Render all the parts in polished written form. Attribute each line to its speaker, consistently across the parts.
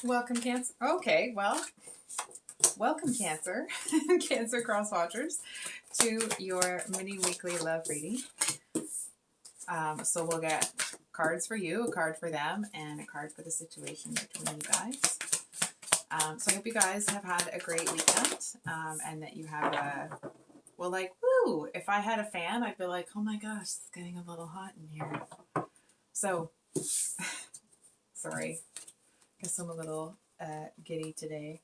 Speaker 1: Welcome, Cancer. Okay, well, welcome, Cancer, Cancer Cross Watchers, to your mini weekly love reading. So we'll get cards for you, a card for them, and a card for the situation between you guys. So I hope you guys have had a great weekend, and that you have woo! If I had a fan, I'd be like, oh my gosh, it's getting a little hot in here. So, sorry, guess I'm a little giddy today.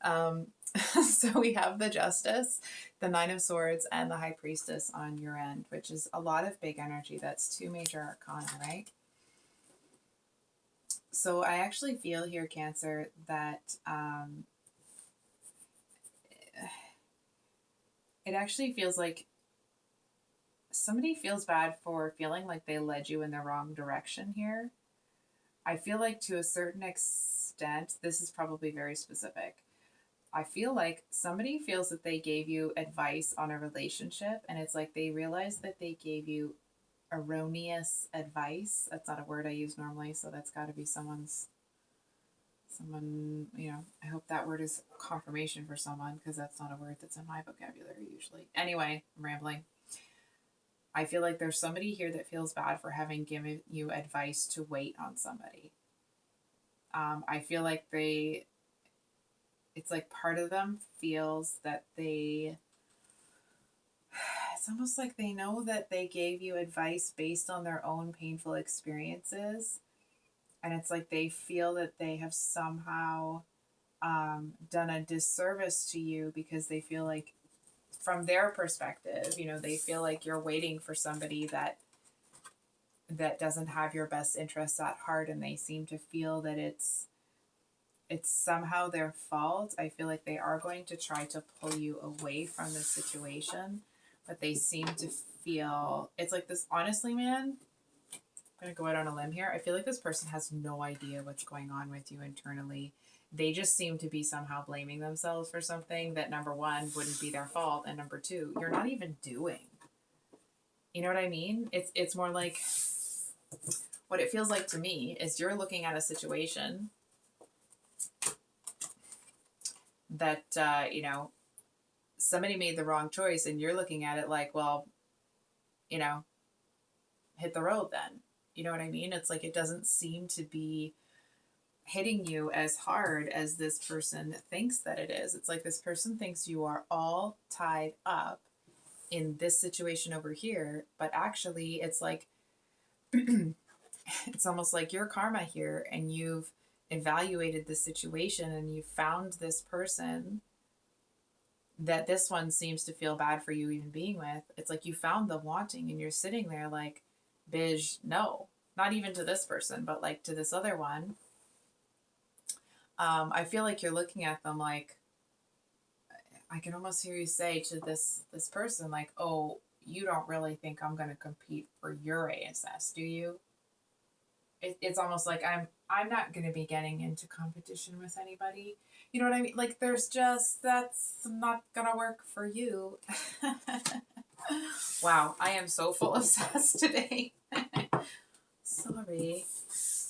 Speaker 1: So we have the Justice, the Nine of Swords, and the High Priestess on your end, which is a lot of big energy. That's two major arcana, right? So I actually feel here, Cancer, that it actually feels like somebody feels bad for feeling like they led you in the wrong direction here. I feel like to a certain extent, this is probably very specific. I feel like somebody feels that they gave you advice on a relationship, and it's like they realized that they gave you erroneous advice. That's not a word I use normally, so that's got to be someone, I hope that word is confirmation for someone, because that's not a word that's in my vocabulary usually. Anyway, I'm rambling. I feel like there's somebody here that feels bad for having given you advice to wait on somebody. I feel like it's like part of them feels that it's almost like they know that they gave you advice based on their own painful experiences. And it's like they feel that they have somehow done a disservice to you, because they feel like, from their perspective, they feel like you're waiting for somebody that doesn't have your best interests at heart, and they seem to feel that it's somehow their fault. I feel like they are going to try to pull you away from the situation, but they seem to feel it's like this. Honestly, man, I'm gonna go out on a limb here. I feel like this person has no idea what's going on with you internally. They just seem to be somehow blaming themselves for something that, number one, wouldn't be their fault, and number two, you're not even doing. You know what I mean? It's more like, what it feels like to me is you're looking at a situation that somebody made the wrong choice, and you're looking at it like, well, you know, hit the road then. You know what I mean? It's like it doesn't seem to be hitting you as hard as this person thinks that it is. It's like this person thinks you are all tied up in this situation over here, but actually it's like it's almost like your karma here, and you've evaluated the situation and you found this person that this one seems to feel bad for you even being with. It's like you found the wanting, and you're sitting there like, Bij, no, not even to this person, but like to this other one. I feel like you're looking at them like, I can almost hear you say to this person like, oh, you don't really think I'm going to compete for your ASS, do you? It's almost like I'm not going to be getting into competition with anybody. You know what I mean? Like there's just, that's not going to work for you. Wow, I am so full of sass today. Sorry.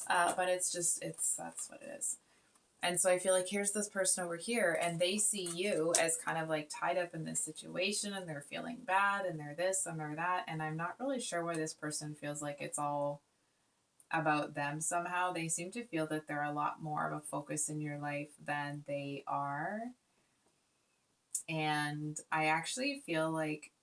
Speaker 1: But it's that's what it is. And so I feel like here's this person over here, and they see you as kind of like tied up in this situation, and they're feeling bad, and they're this and they're that. And I'm not really sure why this person feels like it's all about them somehow. They seem to feel that they're a lot more of a focus in your life than they are. And I actually feel like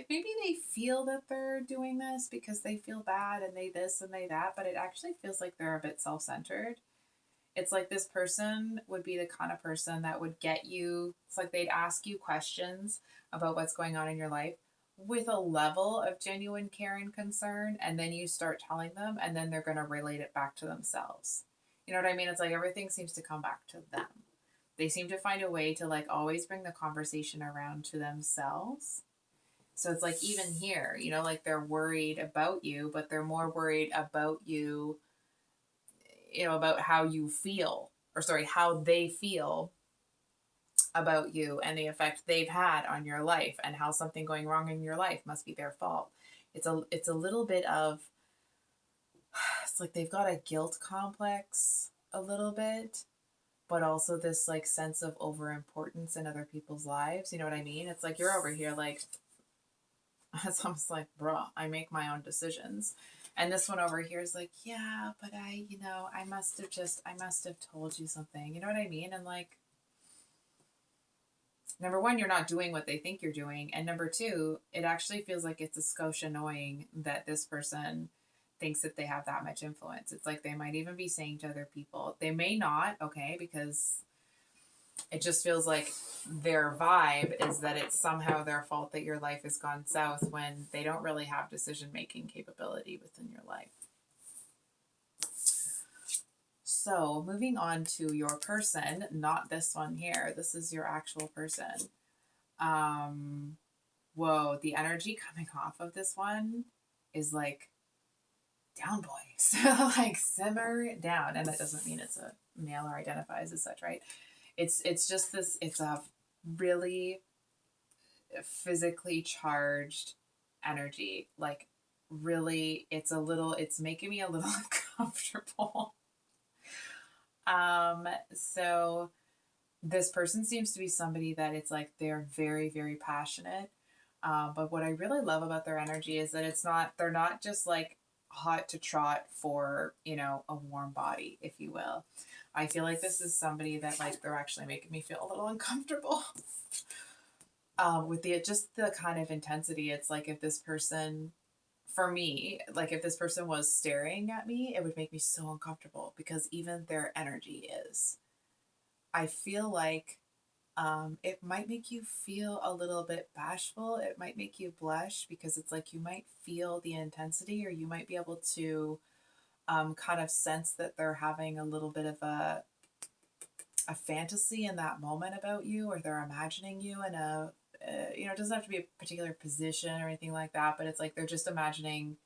Speaker 1: maybe they feel that they're doing this because they feel bad and they this and they that, but it actually feels like they're a bit self-centered. It's like this person would be the kind of person that would get you, it's like they'd ask you questions about what's going on in your life with a level of genuine care and concern, and then you start telling them, and then they're going to relate it back to themselves. You know what I mean? It's like everything seems to come back to them. They seem to find a way to like always bring the conversation around to themselves. So it's like even here, like they're worried about you, but they're more worried about you, about how you feel, or sorry, how they feel about you and the effect they've had on your life, and how something going wrong in your life must be their fault. It's a little bit of it's like they've got a guilt complex a little bit, but also this like sense of overimportance in other people's lives. You know what I mean? It's like you're over here like it's almost like, bruh, I make my own decisions. And this one over here is like, yeah, but I must have told you something. You know what I mean? And like, number one, you're not doing what they think you're doing. And number two, it actually feels like it's a skosh annoying that this person thinks that they have that much influence. It's like they might even be saying to other people, they may not, okay, because it just feels like their vibe is that it's somehow their fault that your life has gone south when they don't really have decision making capability within your life. So, moving on to your person, not this one here. This is your actual person. Um, whoa, the energy coming off of this one is like down boy. So like simmer down. And that doesn't mean it's a male or identifies as such, right? It's just this, it's a really physically charged energy. Like really, it's making me a little uncomfortable. So this person seems to be somebody that it's like they're very, very passionate. But what I really love about their energy is that they're not just like hot to trot for, a warm body, if you will. I feel like this is somebody that like they're actually making me feel a little uncomfortable. With just the kind of intensity. It's like if this person, for me, like if this person was staring at me, it would make me so uncomfortable because even their energy is. I feel like it might make you feel a little bit bashful. It might make you blush because it's like you might feel the intensity, or you might be able to kind of sense that they're having a little bit of a fantasy in that moment about you, or they're imagining you in it doesn't have to be a particular position or anything like that, but it's like they're just imagining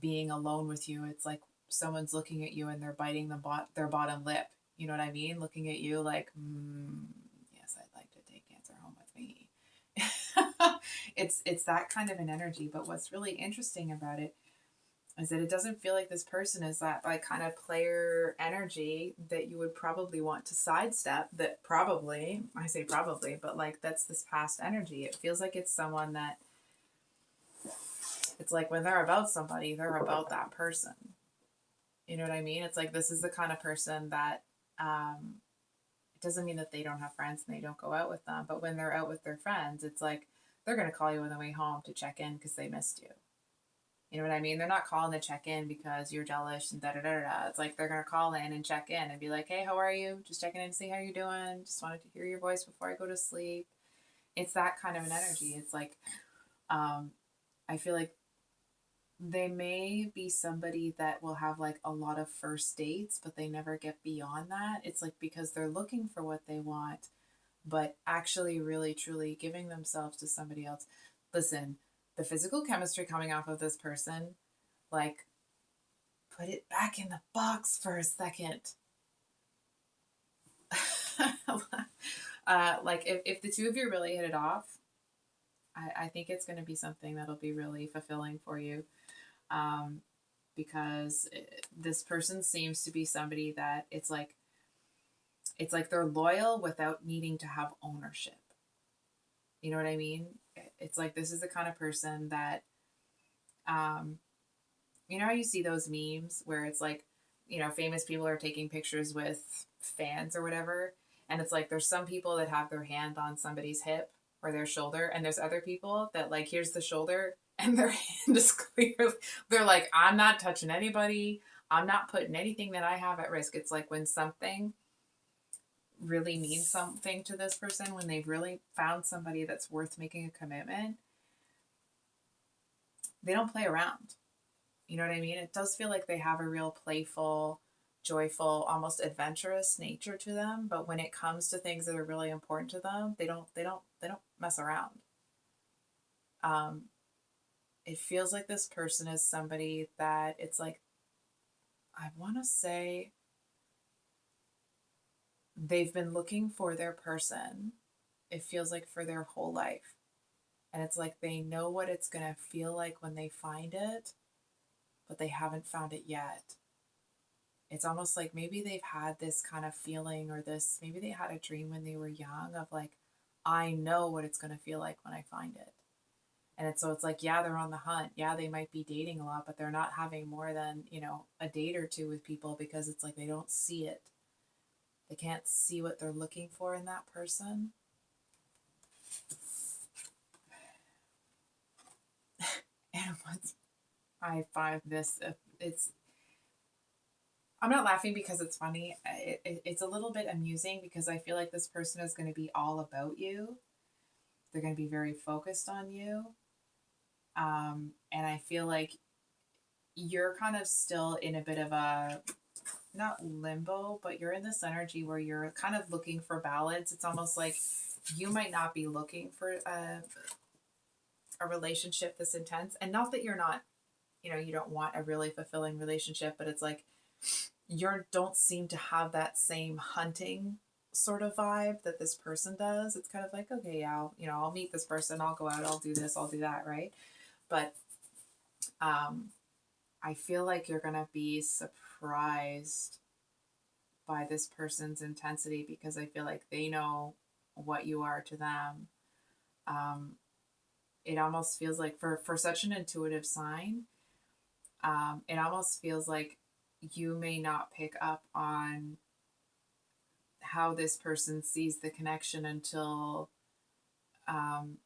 Speaker 1: being alone with you. It's like someone's looking at you and they're biting their bottom lip. You know what I mean? Looking at you like, yes, I'd like to take cancer home with me. It's that kind of an energy. But what's really interesting about it is that it doesn't feel like this person is that like kind of player energy that you would probably want to sidestep. That probably, I say probably, but like that's this past energy. It feels like it's someone that it's like when they're about somebody, they're about that person. You know what I mean? It's like this is the kind of person that it doesn't mean that they don't have friends and they don't go out with them, but when they're out with their friends, it's like they're going to call you on the way home to check in because they missed you. You know what I mean? They're not calling to check in because you're jealous and da da da da. It's like they're gonna call in and check in and be like, "Hey, how are you? Just checking in to see how you're doing. Just wanted to hear your voice before I go to sleep." It's that kind of an energy. It's like, I feel like they may be somebody that will have like a lot of first dates, but they never get beyond that. It's like because they're looking for what they want, but actually, really, truly giving themselves to somebody else. Listen, the physical chemistry coming off of this person, like put it back in the box for a second. Like if the two of you really hit it off, I think it's going to be something that'll be really fulfilling for you. Um, because this person seems to be somebody that it's like they're loyal without needing to have ownership. You know what I mean? It's like this is the kind of person that um, you know how you see those memes where it's like, famous people are taking pictures with fans or whatever. And it's like there's some people that have their hand on somebody's hip or their shoulder, and there's other people that like here's the shoulder and their hand is clear. They're like, I'm not touching anybody. I'm not putting anything that I have at risk. It's like when something really means something to this person, when they've really found somebody that's worth making a commitment, they don't play around. You know what I mean? It does feel like they have a real playful, joyful, almost adventurous nature to them, but when it comes to things that are really important to them, they don't mess around. Um it feels like this person is somebody that it's like I want to say they've been looking for their person. It feels like for their whole life. And it's like they know what it's going to feel like when they find it. but they haven't found it yet. It's almost like maybe they've had this kind of feeling, or this, maybe they had a dream when they were young of like, I know what it's going to feel like when I find it. And it's, so it's like, yeah, they're on the hunt. Yeah, they might be dating a lot, but they're not having more than, a date or two with people, because it's like they don't see it. They can't see what they're looking for in that person. And once I find this, it's, I'm not laughing because it's funny. It's a little bit amusing, because I feel like this person is going to be all about you. They're going to be very focused on you. And I feel like you're kind of still in a bit of a, not limbo, but you're in this energy where you're kind of looking for balance. It's almost like you might not be looking for a relationship this intense. And not that you're not, you don't want a really fulfilling relationship, but it's like you don't seem to have that same hunting sort of vibe that this person does. It's kind of like, okay, yeah, I'll meet this person, I'll go out, I'll do this, I'll do that, right? But I feel like you're gonna be surprised by this person's intensity, because I feel like they know what you are to them. Um, it almost feels like, for such an intuitive sign, it almost feels like you may not pick up on how this person sees the connection until um,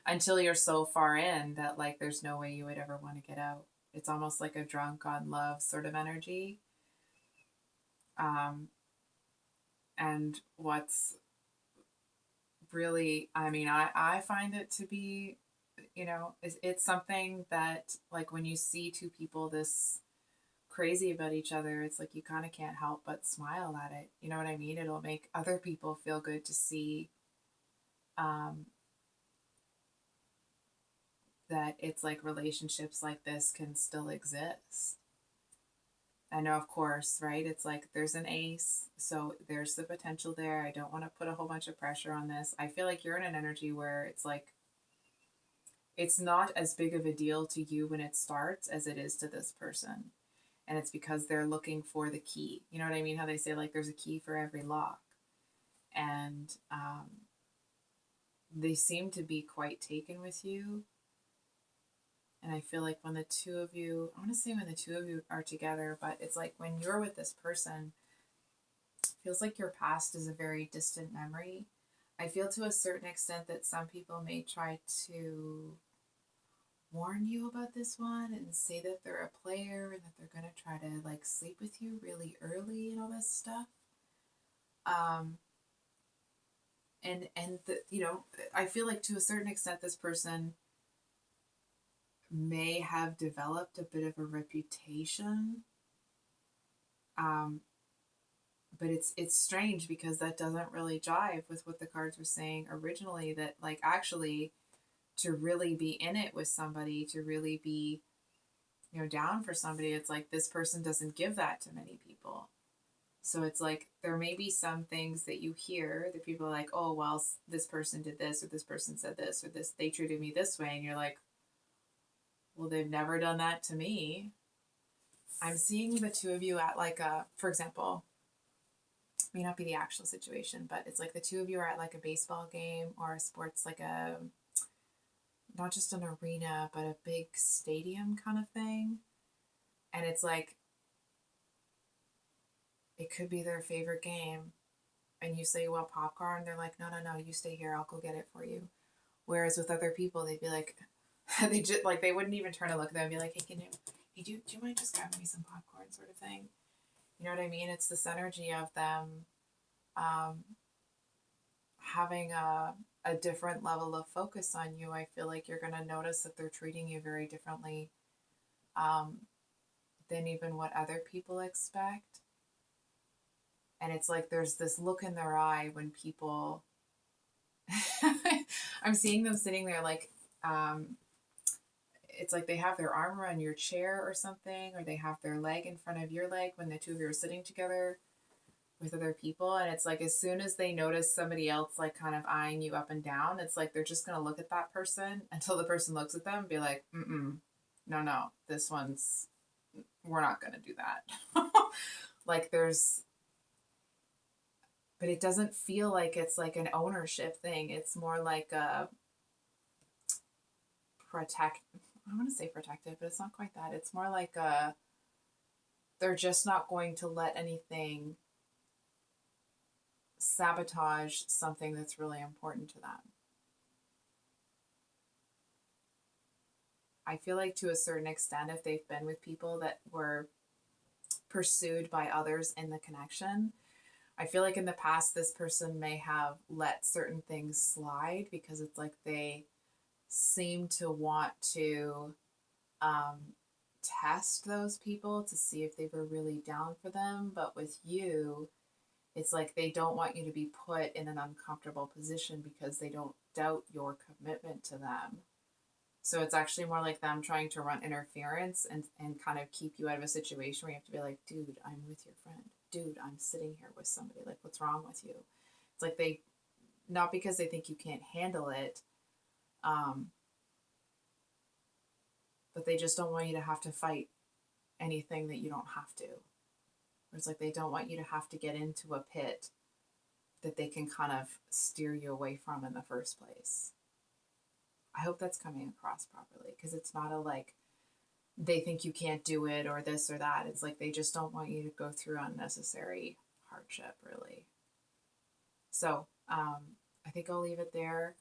Speaker 1: until you're so far in that like there's no way you would ever want to get out. It's almost like a drunk on love sort of energy. Um, and what's really, I mean, I find it to be, it's something that, like, when you see two people this crazy about each other, it's like you kind of can't help but smile at it. You know what I mean? It'll make other people feel good to see um, that it's like relationships like this can still exist. I know, of course, right? It's like there's an ace, so there's the potential there. I don't want to put a whole bunch of pressure on this. I feel like you're in an energy where it's like it's not as big of a deal to you when it starts as it is to this person. And it's because they're looking for the key. You know what I mean? How they say, like, there's a key for every lock. And they seem to be quite taken with you. And I feel like when the two of you, I want to say when the two of you are together, but it's like when you're with this person, it feels like your past is a very distant memory. I feel to a certain extent that some people may try to warn you about this one and say that they're a player and that they're going to try to like sleep with you really early and all this stuff. Um, and I feel like to a certain extent this person may have developed a bit of a reputation. Um, but it's strange because that doesn't really jive with what the cards were saying originally, that like actually to really be in it with somebody, to really be down for somebody, it's like this person doesn't give that to many people. So it's like there may be some things that you hear that people are like, oh well, this person did this, or this person said this, or this, they treated me this way, and you're like, well, they've never done that to me. I'm seeing the two of you at like a, for example, may not be the actual situation, but it's like the two of you are at like a baseball game or a sports, like a, not just an arena, but a big stadium kind of thing. And it's like, it could be their favorite game. And you say, well, popcorn. They're like, no, no, no, you stay here. I'll go get it for you. Whereas with other people, they'd be like, they just like, they wouldn't even turn to look at them and be like, hey, do you mind just grabbing me some popcorn sort of thing? You know what I mean? It's this energy of them um, having a different level of focus on you. I feel like you're going to notice that they're treating you very differently um, than even what other people expect. And it's like there's this look in their eye when people, I'm seeing them sitting there like, it's like they have their arm around your chair or something, or they have their leg in front of your leg when the two of you are sitting together with other people, and it's like as soon as they notice somebody else like kind of eyeing you up and down, it's like they're just gonna look at that person until the person looks at them and be like, mm-mm, no, this one's, we're not gonna do that. Like there's, but it doesn't feel like it's like an ownership thing. It's more like a protect, I want to say protective, but it's not quite that. It's more like a, they're just not going to let anything sabotage something that's really important to them. I feel like to a certain extent, if they've been with people that were pursued by others in the connection, I feel like in the past, this person may have let certain things slide because it's like they seem to want to um, test those people to see if they were really down for them. But with you, it's like they don't want you to be put in an uncomfortable position because they don't doubt your commitment to them. So it's actually more like them trying to run interference and kind of keep you out of a situation where you have to be like, dude, I'm with your friend. Dude, I'm sitting here with somebody. Like, what's wrong with you? It's like they, not because they think you can't handle it, um, but they just don't want you to have to fight anything that you don't have to. Or it's like they don't want you to have to get into a pit that they can kind of steer you away from in the first place. I hope that's coming across properly because it's not a like they think you can't do it or this or that. It's like they just don't want you to go through unnecessary hardship, really. So I think I'll leave it there.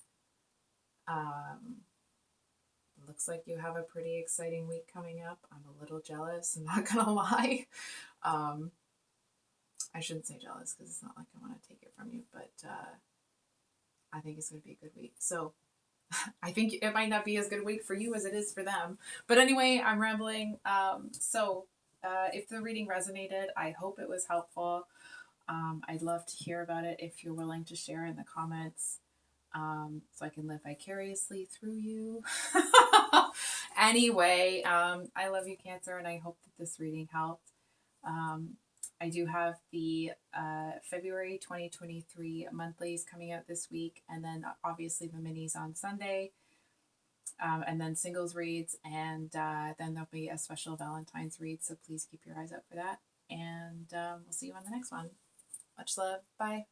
Speaker 1: Um, Looks like you have a pretty exciting week coming up. I'm a little jealous, I'm not gonna lie. Um, I shouldn't say jealous because it's not like I want to take it from you, but I think it's going to be a good week. So I think it might not be as good a week for you as it is for them. But anyway, I'm rambling. If the reading resonated, I hope it was helpful. I'd love to hear about it if you're willing to share in the comments, so I can live vicariously through you. Anyway, I love you, Cancer, and I hope that this reading helped. I do have the February 2023 monthlies coming out this week, and then obviously the minis on Sunday, and then singles reads, and then there'll be a special Valentine's read, so please keep your eyes out for that. And we'll see you on the next one. Much love. Bye.